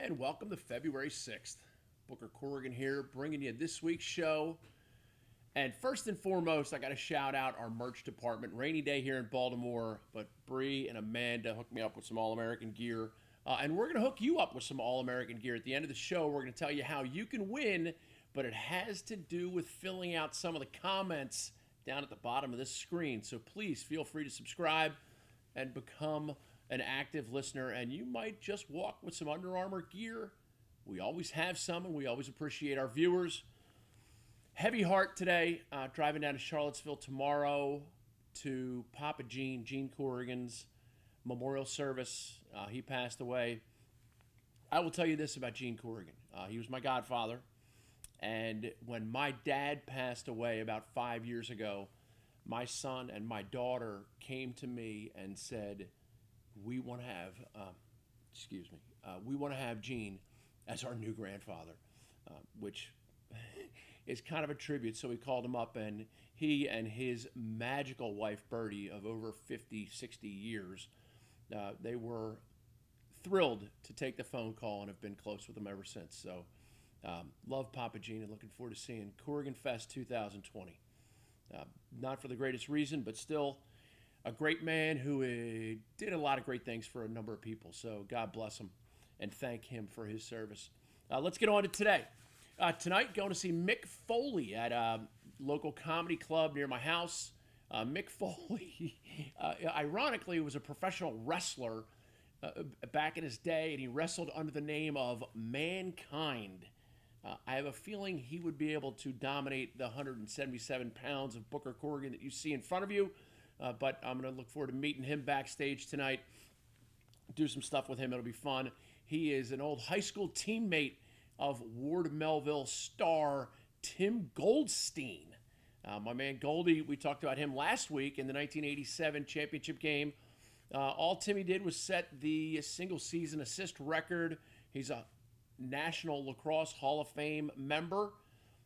And welcome to February 6th. Booker Corrigan here, bringing you this week's show. And first and foremost, I got to shout out our merch department. Rainy day here in Baltimore, but Bree and Amanda hooked me up with some All-American gear. And we're going to hook you up with some All-American gear. At the end of the show, we're going to tell you how you can win, but it has to do with filling out some of the comments down at the bottom of this screen. So please feel free to subscribe and become an active listener, and you might just walk with some Under Armour gear. We always have some, and we always appreciate our viewers. Heavy heart today, driving down to Charlottesville tomorrow to Papa Gene Corrigan's memorial service. He passed away. I will tell you this about Gene Corrigan. He was my godfather, and when my dad passed away about 5 years ago, my son and my daughter came to me and said, we want to have Gene as our new grandfather, which is kind of a tribute. So we called him up, and he and his magical wife, Bertie, of over 50, 60 years, they were thrilled to take the phone call and have been close with him ever since. So love Papa Gene and looking forward to seeing Corrigan Fest 2020. Not for the greatest reason, but still a great man who did a lot of great things for a number of people. So God bless him and thank him for his service. Let's get on to today. Tonight, going to see Mick Foley at a local comedy club near my house. Mick Foley, ironically, was a professional wrestler back in his day, and he wrestled under the name of Mankind. I have a feeling he would be able to dominate the 177 pounds of Booker Corrigan that you see in front of you. But I'm going to look forward to meeting him backstage tonight, do some stuff with him. It'll be fun. He is an old high school teammate of Ward Melville star Tim Goldstein. My man Goldie, we talked about him last week in the 1987 championship game. All Timmy did was set the single season assist record. He's a National Lacrosse Hall of Fame member.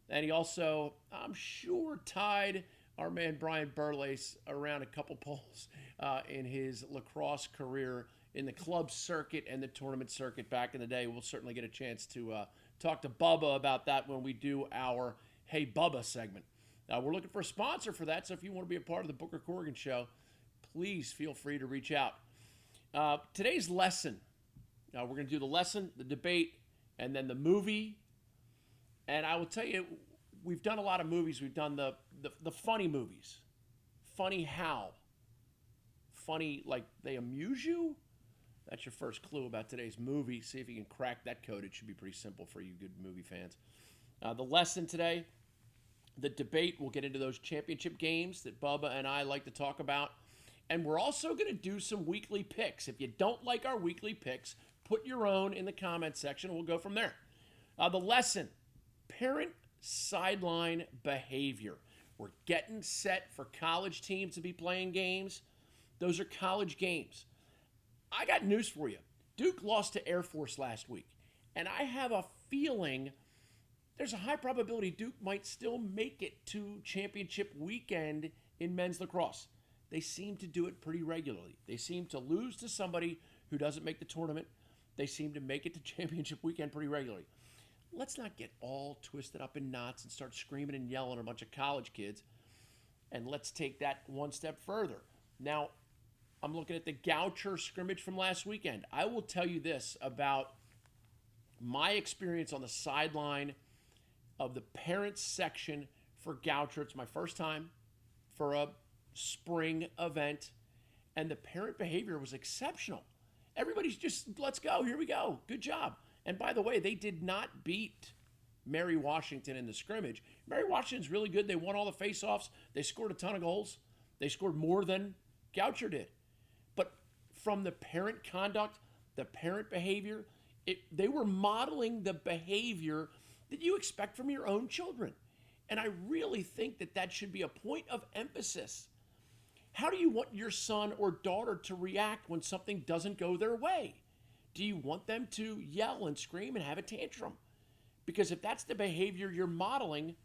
And he also, I'm sure, tied our man Brian Burlace around a couple poles in his lacrosse career in the club circuit and the tournament circuit back in the day. We'll certainly get a chance to talk to Bubba about that when we do our Hey Bubba segment. We're looking for a sponsor for that, so if you want to be a part of the Booker Corrigan Show, please feel free to reach out. Today's lesson, we're going to do the lesson, the debate, and then the movie. And I will tell you, we've done a lot of movies. We've done the funny movies. Funny how? Funny like they amuse you? That's your first clue about today's movie. See if you can crack that code. It should be pretty simple for you good movie fans. The lesson today, the debate, we'll get into those championship games that Bubba and I like to talk about. And we're also going to do some weekly picks. If you don't like our weekly picks, put your own in the comment section. We'll go from there. The lesson, parent sideline behavior. We're getting set for college teams to be playing games. Those are college games. I got news for you. Duke lost to Air Force last week, and I have a feeling there's a high probability Duke might still make it to championship weekend in men's lacrosse. They seem to do it pretty regularly. They seem to lose to somebody who doesn't make the tournament. They seem to make it to championship weekend pretty regularly. Let's not get all twisted up in knots and start screaming and yelling at a bunch of college kids. And let's take that one step further. Now, I'm looking at the Goucher scrimmage from last weekend. I will tell you this about my experience on the sideline of the parents section for Goucher. It's my first time for a spring event, and the parent behavior was exceptional. Everybody's just, let's go, here we go, good job. And by the way, they did not beat Mary Washington in the scrimmage. Mary Washington's really good. They won all the face-offs. They scored a ton of goals. They scored more than Goucher did. But from the parent conduct, the parent behavior, they were modeling the behavior that you expect from your own children. And I really think that should be a point of emphasis. How do you want your son or daughter to react when something doesn't go their way? Do you want them to yell and scream and have a tantrum? Because if that's the behavior you're modeling,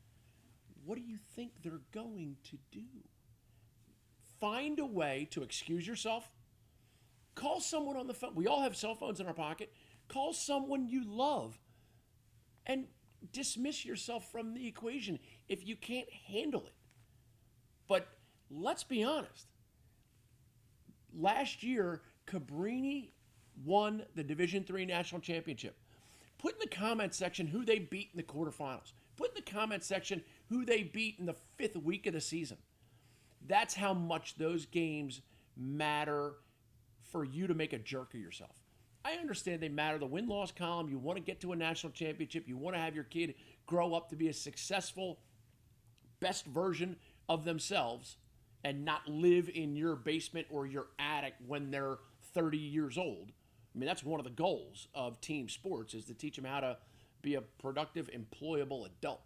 what do you think they're going to do? Find a way to excuse yourself. Call someone on the phone. We all have cell phones in our pocket. Call someone you love and dismiss yourself from the equation if you can't handle it. But let's be honest. Last year, Cabrini won the Division III National Championship. Put in the comment section who they beat in the quarterfinals. Put in the comment section who they beat in the 5th week of the season. That's how much those games matter for you to make a jerk of yourself. I understand they matter. The win-loss column, you want to get to a national championship. You want to have your kid grow up to be a successful, best version of themselves and not live in your basement or your attic when they're 30 years old. I mean, that's one of the goals of team sports, is to teach them how to be a productive, employable adult.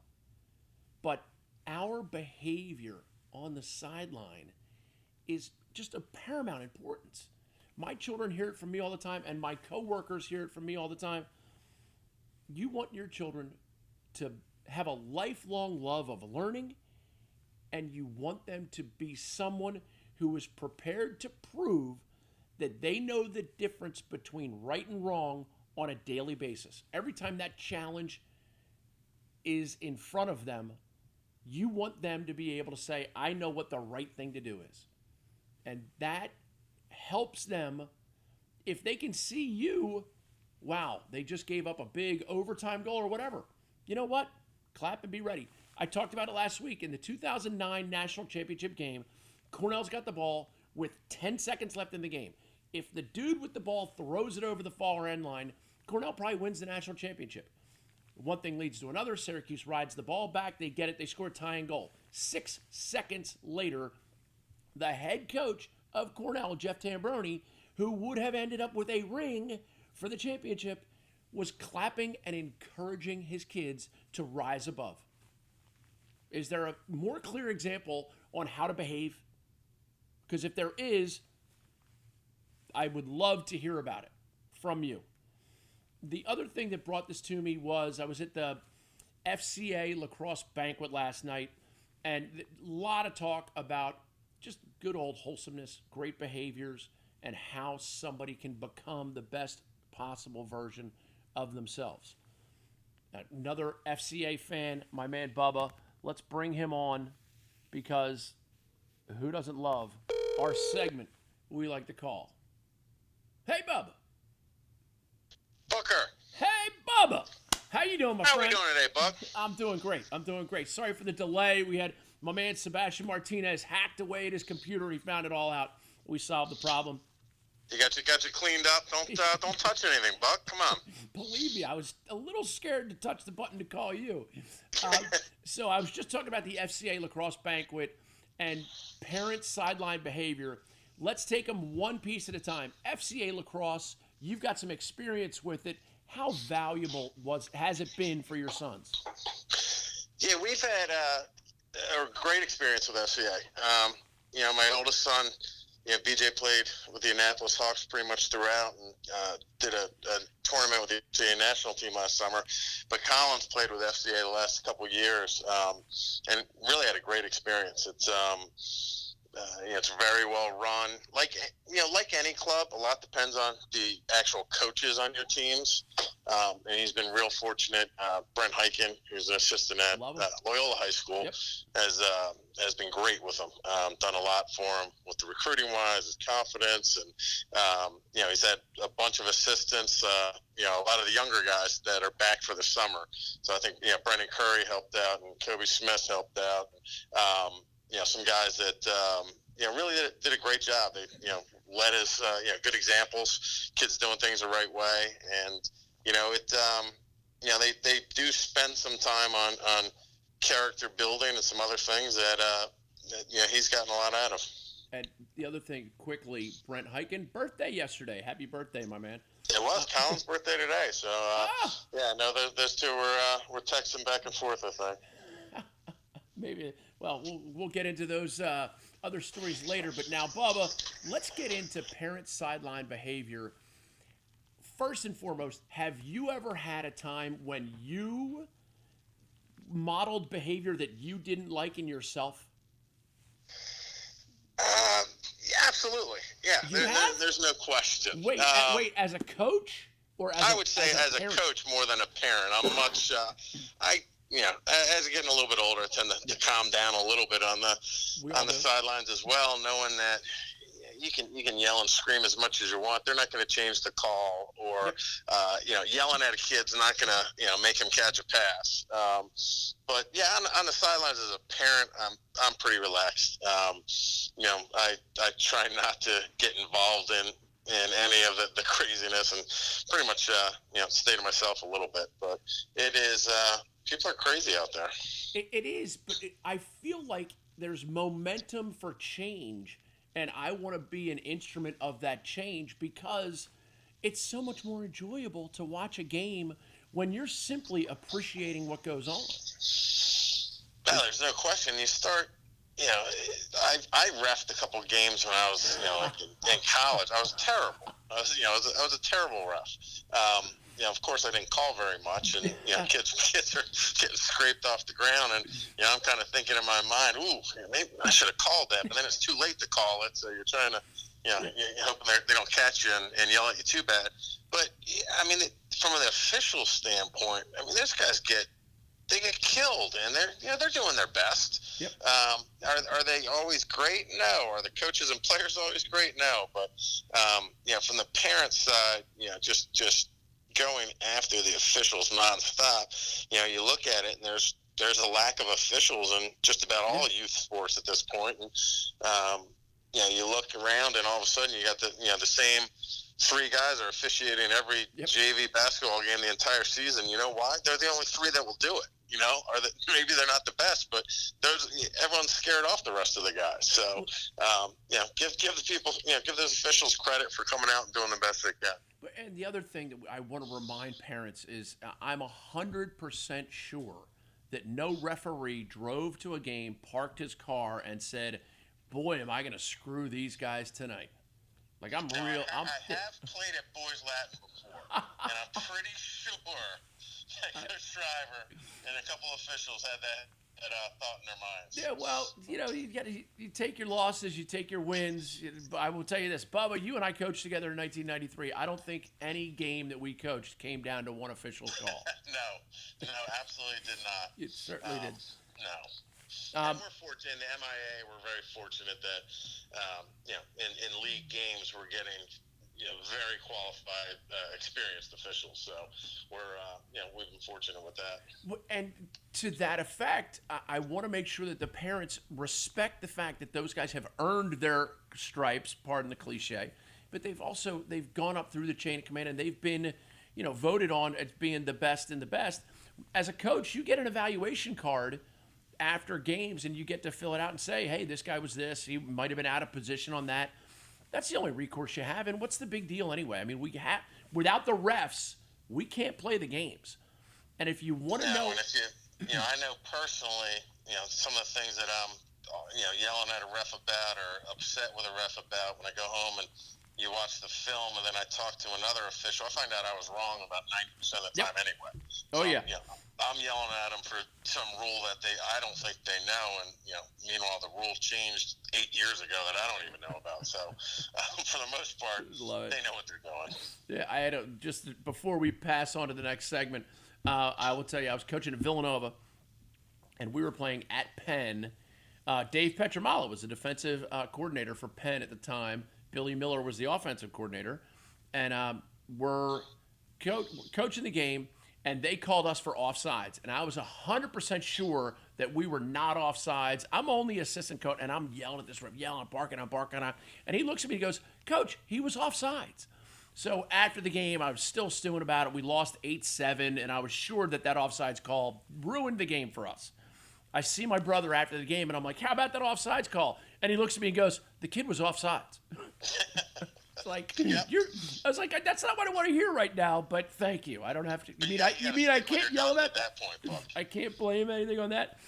But our behavior on the sideline is just of paramount importance. My children hear it from me all the time, and my coworkers hear it from me all the time. You want your children to have a lifelong love of learning, and you want them to be someone who is prepared to prove that they know the difference between right and wrong on a daily basis. Every time that challenge is in front of them, you want them to be able to say, I know what the right thing to do is. And that helps them. If they can see you, wow, they just gave up a big overtime goal or whatever. You know what? Clap and be ready. I talked about it last week in the 2009 National Championship game. Cornell's got the ball with 10 seconds left in the game. If the dude with the ball throws it over the far end line, Cornell probably wins the national championship. One thing leads to another. Syracuse rides the ball back. They get it. They score a tying goal. 6 seconds later, the head coach of Cornell, Jeff Tambroni, who would have ended up with a ring for the championship, was clapping and encouraging his kids to rise above. Is there a more clear example on how to behave? Because if there is, I would love to hear about it from you. The other thing that brought this to me was I was at the FCA Lacrosse banquet last night, and a lot of talk about just good old wholesomeness, great behaviors, and how somebody can become the best possible version of themselves. Another FCA fan, my man Bubba, let's bring him on, because who doesn't love our segment we like to call, Hey Bubba. Booker. Hey Bubba. How you doing, my How friend? How we doing today, Buck? I'm doing great. I'm doing great. Sorry for the delay. We had my man Sebastian Martinez hacked away at his computer. He found it all out. We solved the problem. You got you cleaned up. Don't touch anything, Buck. Come on. Believe me, I was a little scared to touch the button to call you. So I was just talking about the FCA Lacrosse banquet and parent sideline behavior. Let's take them one piece at a time. FCA Lacrosse, you've got some experience with it. How valuable has it been for your sons? Yeah, we've had a great experience with FCA. My oldest son, BJ played with the Annapolis Hawks pretty much throughout, and did a tournament with the FCA national team last summer. But Collins played with FCA the last couple of years, and really had a great experience. It's very well run. Like any club, a lot depends on the actual coaches on your teams. And he's been real fortunate. Brent Heiken, who's an assistant at Loyola High School, Yep. has been great with him. Done a lot for him with the recruiting wise, his confidence, and he's had a bunch of assistants. A lot of the younger guys that are back for the summer. So I think Brendan Curry helped out, and Kobe Smith helped out. Some guys that really did a great job. They led as good examples, kids doing things the right way, and they do spend some time on character building and some other things that he's gotten a lot out of. And the other thing, quickly, Brent Heiken, birthday yesterday. Happy birthday, my man. It was Colin's birthday today, so those two were texting back and forth, I think. Maybe. Well, we'll get into those other stories later. But now, Bubba, let's get into parent sideline behavior. First and foremost, have you ever had a time when you modeled behavior that you didn't like in yourself? Yeah, absolutely. Yeah, there's no question. Wait, as a coach Or I would say as a coach more than a parent. I'm much, as I'm getting a little bit older, I tend to calm down a little bit on the sidelines as well, knowing that you can yell and scream as much as you want. They're not going to change the call, or yelling at a kid's not going to make him catch a pass. But yeah, on the sidelines as a parent, I'm pretty relaxed. I try not to get involved in any of the craziness, and pretty much stay to myself a little bit. But it is people are crazy out there. It is, but I feel like there's momentum for change, and I want to be an instrument of that change, because it's so much more enjoyable to watch a game when you're simply appreciating what goes on. Well, there's no question. You start, I reffed a couple games when I was, in college. I was terrible. I was a terrible ref. Of course, I didn't call very much, and kids are getting scraped off the ground, and I'm kind of thinking in my mind, ooh, maybe I should have called that, but then it's too late to call it, so you're trying to, you're hoping they don't catch you and yell at you too bad. But I mean, from an official standpoint, I mean, those guys get killed, and they're doing their best. Yep. Are they always great? No. Are the coaches and players always great? No. But from the parent side, just going after the officials nonstop. You look at it, and there's a lack of officials in just about all youth sports at this point. And you look around, and all of a sudden you got the same three guys are officiating every JV basketball game the entire season. You know why? They're the only three that will do it. Maybe they're not the best, but everyone's scared off the rest of the guys. So, give the people, give those officials credit for coming out and doing the best they can. And the other thing that I want to remind parents is I'm 100% sure that no referee drove to a game, parked his car, and said, boy, am I going to screw these guys tonight. Like, I have played at Boys Latin before, and I'm pretty sure that Coach Shriver and a couple officials had that thought in their minds. Yeah, well, you take your losses, you take your wins. I will tell you this, Bubba, you and I coached together in 1993. I don't think any game that we coached came down to one official's call. No, absolutely did not. It certainly did. No. And we're fortunate in the MIA. We're very fortunate that, in league games we're getting, very qualified, experienced officials. So we've been fortunate with that. And to that effect, I want to make sure that the parents respect the fact that those guys have earned their stripes, pardon the cliche, but they've gone up through the chain of command, and they've been, voted on as being the best in the best. As a coach, you get an evaluation card after games, and you get to fill it out and say, hey, this guy was this. He might have been out of position on that. That's the only recourse you have, and what's the big deal anyway? I mean, without the refs, we can't play the games. And if you want to know... And if I know personally, some of the things that I'm, yelling at a ref about or upset with a ref about when I go home and you watch the film and then I talk to another official, I find out I was wrong about 90% of the time anyway. Oh, yeah. I'm yelling at them for some rule that I don't think they know, and meanwhile the rule changed 8 years ago that I don't even know about. So for the most part, they know what they're doing. Yeah, I had just before we pass on to the next segment, I will tell you I was coaching at Villanova, and we were playing at Penn. Dave Petramala was the defensive coordinator for Penn at the time. Billy Miller was the offensive coordinator, and we're coaching the game. And they called us for offsides. And I was 100% sure that we were not offsides. I'm only assistant coach, and I'm yelling at this ref, barking. And he looks at me and goes, Coach, he was offsides. So after the game, I was still stewing about it. We lost 8-7, and I was sure that offsides call ruined the game for us. I see my brother after the game, and I'm like, how about that offsides call? And he looks at me and goes, the kid was offsides. It's like, I was like, that's not what I want to hear right now, but thank you. I don't have to. You mean I can't yell at that point? I can't blame anything on that.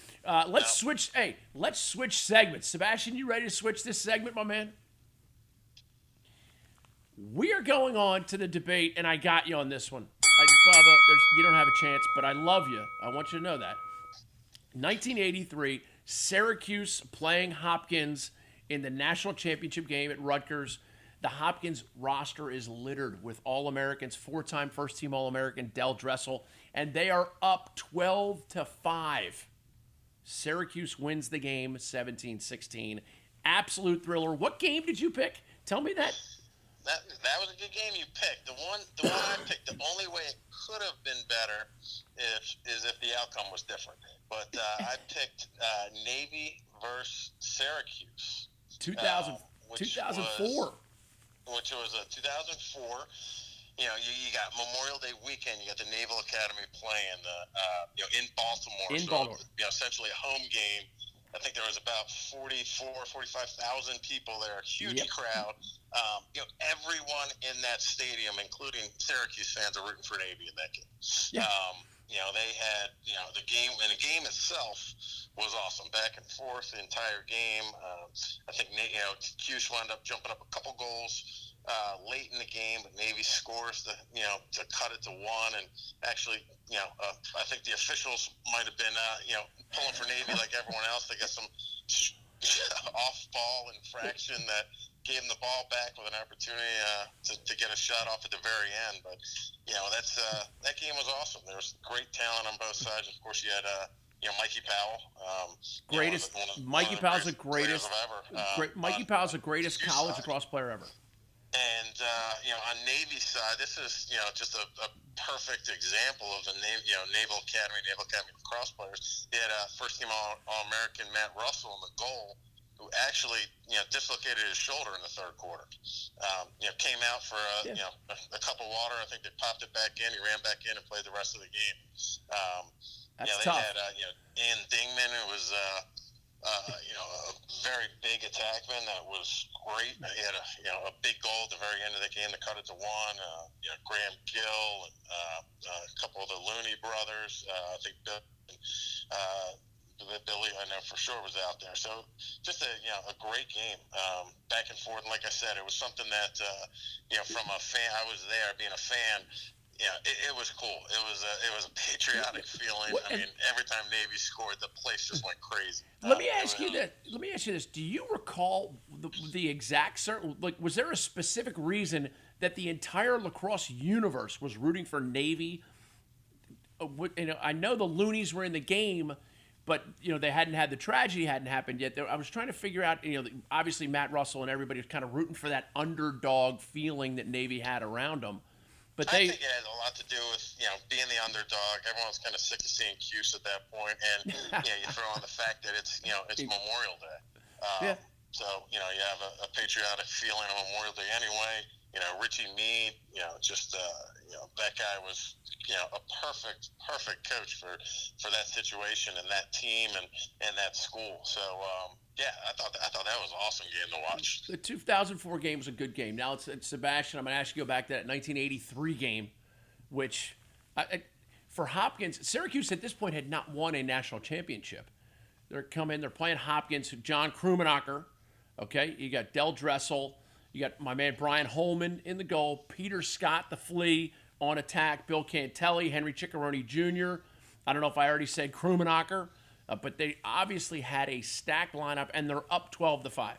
Let's switch. Hey, let's switch segments. Sebastian, you ready to switch this segment, my man? We are going on to the debate, and I got you on this one. Bubba, you don't have a chance, but I love you. I want you to know that. 1983, Syracuse playing Hopkins in the national championship game at Rutgers. The Hopkins roster is littered with All-Americans, 4-time first-team All-American Del Dressel, and they are up 12-5. Syracuse wins the game 17-16. Absolute thriller. What game did you pick? Tell me that. That was a good game you picked. The one I picked, the only way it could have been better is if the outcome was different. But I picked Navy versus Syracuse. 2004. Which was a 2004. You know, you got Memorial Day weekend. You got the Naval Academy playing in Baltimore. Essentially a home game. I think there was about 45,000 people there, a huge crowd. Everyone in that stadium, including Syracuse fans, are rooting for Navy in that game. Yeah. They had, the game, and the game itself was awesome, back and forth the entire game. I think, Cuse wound up jumping up a couple goals late in the game, but Navy scores to cut it to 1. And actually, I think the officials might have been, pulling for Navy like everyone else. They got some off-ball infraction that gave them the ball back with an opportunity to get a shot off at the very end. But, that game was awesome. There was great talent on both sides. Of course, you had Mikey Powell. Mikey Powell's the greatest. Mikey Powell's the greatest college lacrosse player ever. And on Navy's side, this is just a perfect example of the Naval Academy lacrosse players. They had a first-team All-American Matt Russell in the goal, who actually dislocated his shoulder in the third quarter. Came out for a cup of water. I think they popped it back in. He ran back in and played the rest of the game. That's they tough. had Ian Dingman, who was a very big attackman that was great. He had a big goal at the very end of the game to cut it to 1. Graham Gill and a couple of the Looney brothers. I think Billy, I know for sure, was out there. So just a great game, back and forth. And like I said, it was something that from a fan, I was there being a fan. It was cool. It was a patriotic feeling. I mean, every time Navy scored, the place just went crazy. Let me ask you this. Do you recall the exact certain, was there a specific reason that the entire lacrosse universe was rooting for Navy? I know the Loonies were in the game, but they hadn't had the tragedy hadn't happened yet. I was trying to figure out, obviously Matt Russell and everybody was kind of rooting for that underdog feeling that Navy had around them. But I think it had a lot to do with being the underdog. Everyone's kind of sick of seeing Cuse at that point, and you throw on the fact that it's Memorial Day. So you have a patriotic feeling on Memorial Day anyway. Richie Meade, that guy was a perfect coach for that situation and that team and that school. So I thought that was an awesome game to watch. The 2004 game was a good game. Now it's Sebastian. I'm going to ask you to go back to that 1983 game, which for Hopkins, Syracuse at this point had not won a national championship. They're playing Hopkins, John Krummenacher. Okay, you got Del Dressel. You got my man Brian Holman in the goal, Peter Scott, the flea, on attack, Bill Cantelli, Henry Ciccarone Jr. I don't know if I already said Krummenacher, but they obviously had a stacked lineup, and they're up 12-5.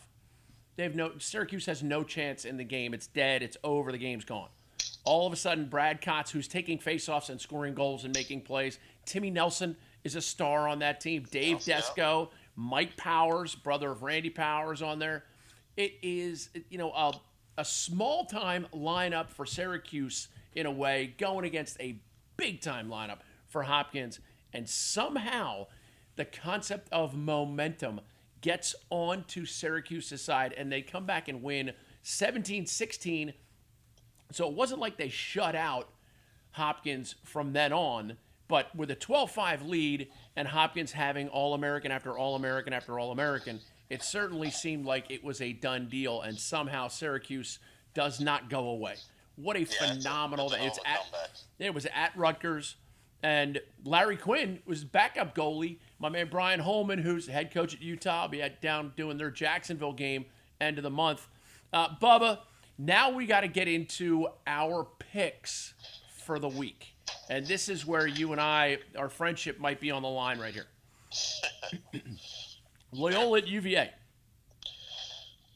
Syracuse has no chance in the game. It's dead. It's over. The game's gone. All of a sudden, Brad Kotz, who's taking faceoffs and scoring goals and making plays. Timmy Nelson is a star on that team. Dave Desco, Mike Powers, brother of Randy Powers, on there. It is, a small-time lineup for Syracuse in a way, going against a big-time lineup for Hopkins. And somehow the concept of momentum gets onto Syracuse's side, and they come back and win 17-16. So it wasn't like they shut out Hopkins from then on, but with a 12-5 lead and Hopkins having All-American after All-American after All-American, it certainly seemed like it was a done deal, and somehow Syracuse does not go away. What a phenomenal day. It was at Rutgers, and Larry Quinn was backup goalie. My man Brian Holman, who's the head coach at Utah, will be down doing their Jacksonville game end of the month. Bubba, now we got to get into our picks for the week. And this is where you and our friendship might be on the line right here. Loyola at UVA.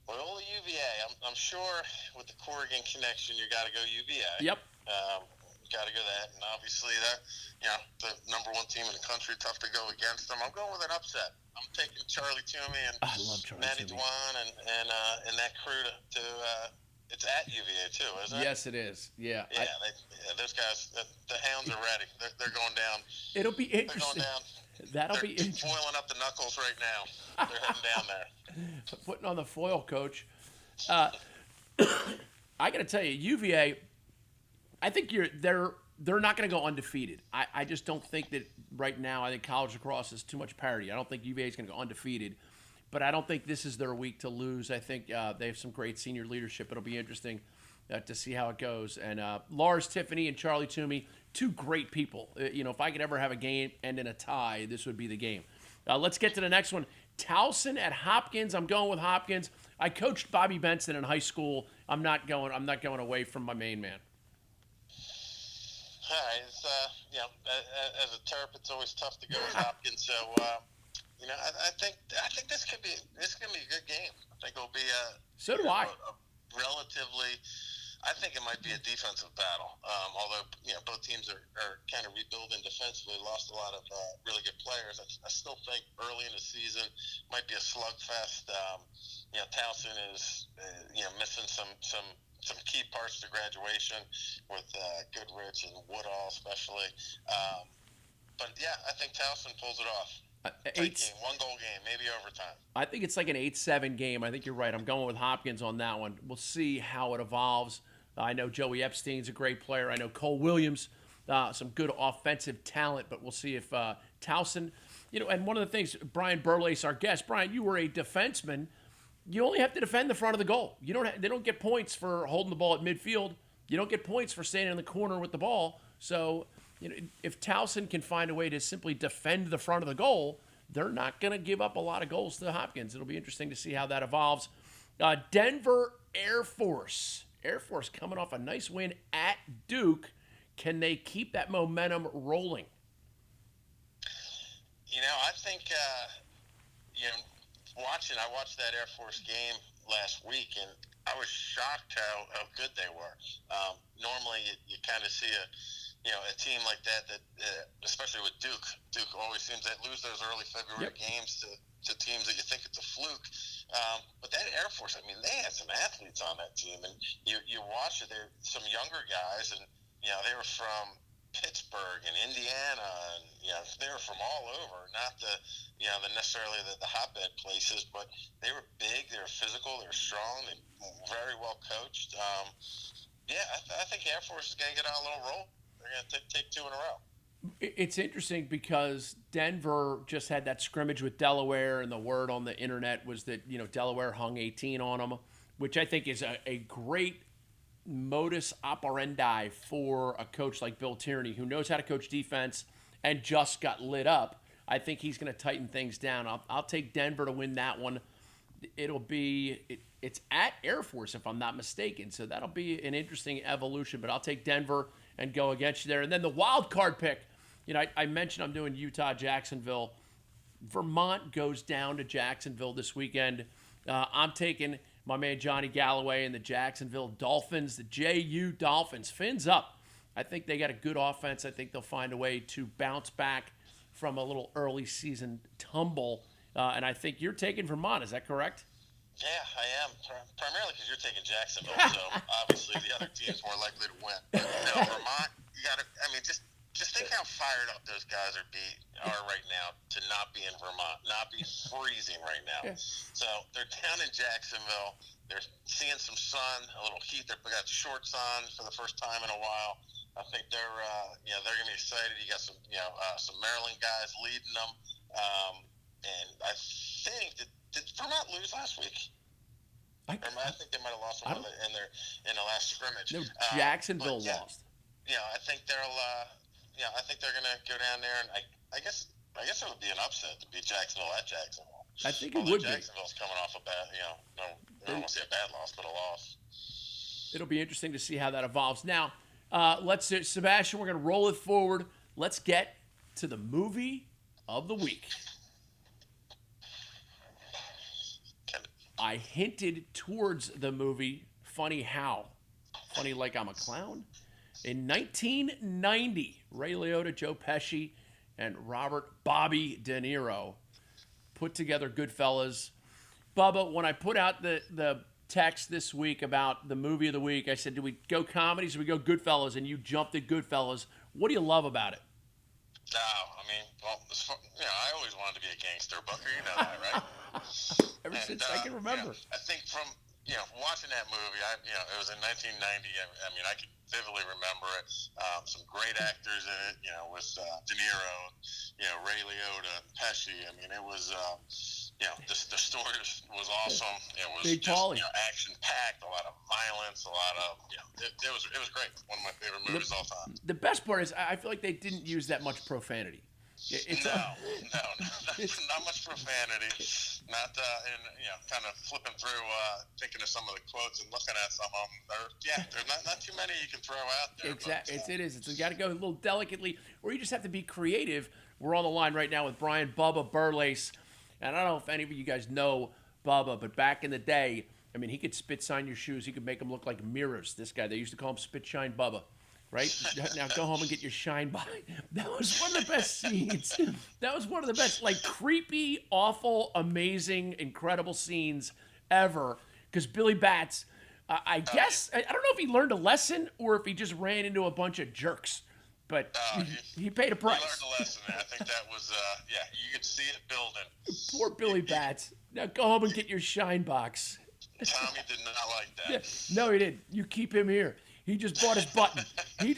Loyola UVA. UVA. I'm sure with the Corrigan connection, you got to go UVA. Yep. Got to go that, and obviously that, the number one team in the country, tough to go against them. I'm going with an upset. I'm taking Charlie Toomey and I love Charlie Matty Toomey. Dwan and that crew to it's at UVA too, isn't it? Yes, it is. Yeah. Yeah, those guys, the Hounds are ready. They're going down. It'll be They're interesting. going down. That'll They're be interesting. foiling up the knuckles right now. They're heading down there. Putting on the foil, coach. I got to tell you, UVA. I think they're not going to go undefeated. I just don't think that right now. I think college lacrosse is too much parity. I don't think UVA is going to go undefeated, but I don't think this is their week to lose. I think they have some great senior leadership. It'll be interesting to see how it goes. And Lars Tiffany and Charlie Toomey, two great people. If I could ever have a game end in a tie, this would be the game. Let's get to the next one. Towson at Hopkins. I'm going with Hopkins. I coached Bobby Benson in high school. I'm not going away from my main man. All right, it's, as a Terp, it's always tough to go with Hopkins. So, I think this could be a good game. I think it'll be So do I. a relatively. I think it might be a defensive battle. Although both teams are kind of rebuilding defensively, lost a lot of really good players. I still think early in the season might be a slugfest. Towson is missing some key parts to graduation with Goodrich and Woodall especially. But yeah, I think Towson pulls it off. One goal game, maybe overtime. I think it's like an 8-7 game. I think you're right. I'm going with Hopkins on that one. We'll see how it evolves. I know Joey Epstein's a great player. I know Cole Williams, some good offensive talent, but we'll see if Towson, and one of the things, Brian Burlace, our guest, Brian, you were a defenseman. You only have to defend the front of the goal. They don't get points for holding the ball at midfield. You don't get points for standing in the corner with the ball. So, if Towson can find a way to simply defend the front of the goal, they're not going to give up a lot of goals to Hopkins. It'll be interesting to see how that evolves. Denver Air Force. Air Force coming off a nice win at Duke. Can they keep that momentum rolling? I think, I watched that Air Force game last week, and I was shocked how good they were. Normally, you kind of see a team like that, especially with Duke. Duke always seems to lose those early February games to teams that you think it's a fluke. But that Air Force, they had some athletes on that team, and you watch it. They're some younger guys, and they were from Pittsburgh and Indiana, and they were from all over. Not the necessarily the hotbed places, but they were big, they were physical, they were strong, and very well coached. I think Air Force is going to get on a little roll. They're going to take two in a row. It's interesting because Denver just had that scrimmage with Delaware, and the word on the internet was that Delaware hung 18 on them, which I think is a great modus operandi for a coach like Bill Tierney, who knows how to coach defense and just got lit up. I think he's going to tighten things down. I'll take Denver to win that one. It's at Air Force, if I'm not mistaken, so that'll be an interesting evolution, but I'll take Denver and go against you there. And then the wild card pick, I mentioned I'm doing Utah, Jacksonville. Vermont goes down to Jacksonville this weekend. I'm taking my man Johnny Galloway and the Jacksonville Dolphins, the JU Dolphins. Fins up. I think they got a good offense. I think they'll find a way to bounce back from a little early season tumble. And I think you're taking Vermont. Is that correct? Yeah, I am. Primarily because you're taking Jacksonville, so obviously the other team's more likely to win. But Vermont, you got to. Just think how fired up those guys are right now to not be in Vermont, not be freezing right now. Yeah. So they're down in Jacksonville. They're seeing some sun, a little heat. They've got shorts on for the first time in a while. I think they're going to be excited. You got some Maryland guys leading them, and I think did Vermont lose last week? I think they might have lost one in the last scrimmage. No, Jacksonville lost. I think I think they're going to go down there, and I guess it would be an upset to beat Jacksonville at Jacksonville. I think it would be. Jacksonville's coming off a bad, I don't want to say a bad loss, but a loss. It'll be interesting to see how that evolves. Now, Sebastian, we're going to roll it forward. Let's get to the movie of the week. I hinted towards the movie Funny How? Funny Like I'm a Clown? In 1990, Ray Liotta, Joe Pesci, and Robert Bobby De Niro put together Goodfellas. Bubba, when I put out the text this week about the movie of the week, I said, do we go comedies or do we go Goodfellas? And you jumped at Goodfellas. What do you love about it? No, I mean, well, I always wanted to be a gangster, Booker. You know that, right? Ever since I can remember. I think from watching that movie, it was in 1990. I mean, I can vividly remember it. Some great actors in it, with De Niro, Ray Liotta, and Pesci. I mean, it was, the story was awesome. It was Big just, Paulie. action packed, a lot of violence, a lot of, it was great. One of my favorite movies of all time. The best part is I feel like they didn't use that much profanity. Not much profanity. Not, kind of flipping through, thinking of some of the quotes and looking at some of them. There's not too many you can throw out there. Exactly. It is. You got to go a little delicately, or you just have to be creative. We're on the line right now with Brian Bubba Burlace. And I don't know if any of you guys know Bubba, but back in the day, I mean, he could spit shine your shoes. He could make them look like mirrors. This guy, they used to call him Spit Shine Bubba. Right? Now go home and get your shine by. That was one of the best scenes. That was one of the best, like, creepy, awful, amazing, incredible scenes ever. Because Billy Batts, I guess, I don't know if he learned a lesson or if he just ran into a bunch of jerks. But he paid a price. He learned a lesson. I think that was, you could see it building. Poor Billy Batts. Now go home and get your shine box. Tommy did not like that. Yeah. No, he didn't. You keep him here. He just bought his button. The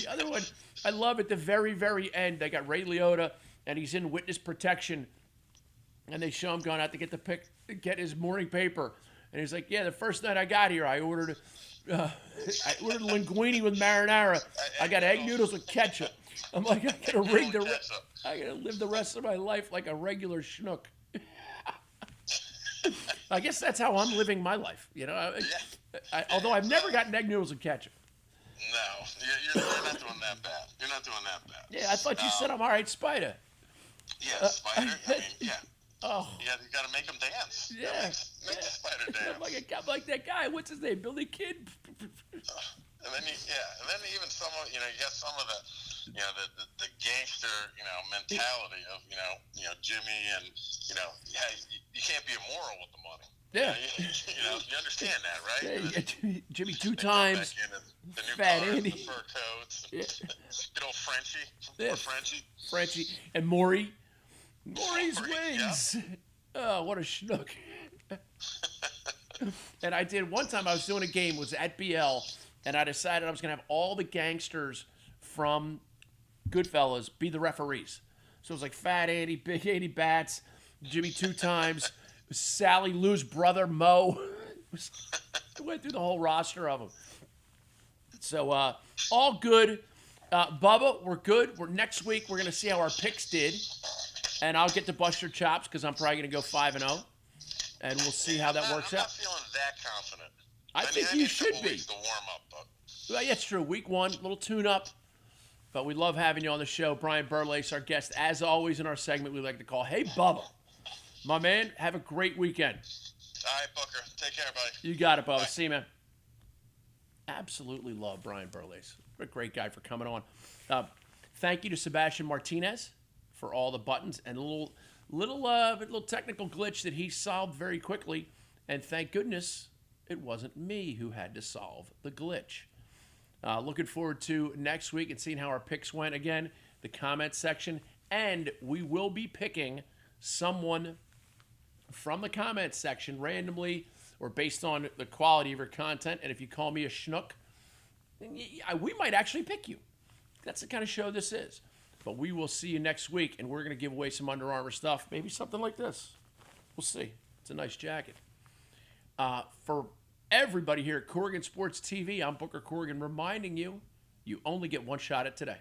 other one, I love at the very, very end, they got Ray Liotta, and he's in witness protection, and they show him going out to get his morning paper. And he's like, yeah, the first night I got here, I ordered linguine with marinara. I got egg noodles with ketchup. I'm like, I gotta live the rest of my life like a regular schnook. I guess that's how I'm living my life, although I've never gotten egg noodles and ketchup. No, you're not doing that bad. You're not doing that bad. Yeah, I thought you said I'm all right, Spider. Yeah, Spider. I mean, yeah. Oh. You got to make them dance. Yeah. Make the Spider dance. I'm like that guy. What's his name? Billy Kid. And then even some of you got some of the the gangster mentality of Jimmy and you can't be immoral with the money. Yeah. You understand that, right? Yeah, you got Jimmy 2 times. The new Fat cars, Andy. the fur coats. Yeah. Good old Frenchie. Yeah. Frenchie and Maury's wings. Yeah. Oh, what a schnook. And I did one time. I was doing a game. It was at BL. And I decided I was going to have all the gangsters from Goodfellas be the referees. So it was like Fat Andy, Big Andy Batts, Jimmy 2 times, Sally Lou's brother, Mo. I went through the whole roster of them. So all good. Bubba, we're good. Next week, we're going to see how our picks did. And I'll get to bust your chops because I'm probably going to go 5-0. And we'll see how that works out. I'm not feeling that confident. I think you should be. To warm up, but. Well, yeah, it's true. Week 1, little tune-up. But we love having you on the show. Brian Burlace, our guest, as always, in our segment we like to call Hey Bubba. My man, have a great weekend. All right, Booker. Take care, buddy. You got it, Bubba. Bye. See you, man. Absolutely love Brian Burlace. What a great guy for coming on. Thank you to Sebastian Martinez for all the buttons and a little technical glitch that he solved very quickly. And thank goodness it wasn't me who had to solve the glitch. Looking forward to next week and seeing how our picks went. Again, the comment section. And we will be picking someone from the comment section randomly or based on the quality of your content. And if you call me a schnook, we might actually pick you. That's the kind of show this is. But we will see you next week, and we're going to give away some Under Armour stuff. Maybe something like this. We'll see. It's a nice jacket. For everybody here at Corrigan Sports TV, I'm Booker Corrigan reminding you, you only get one shot at today.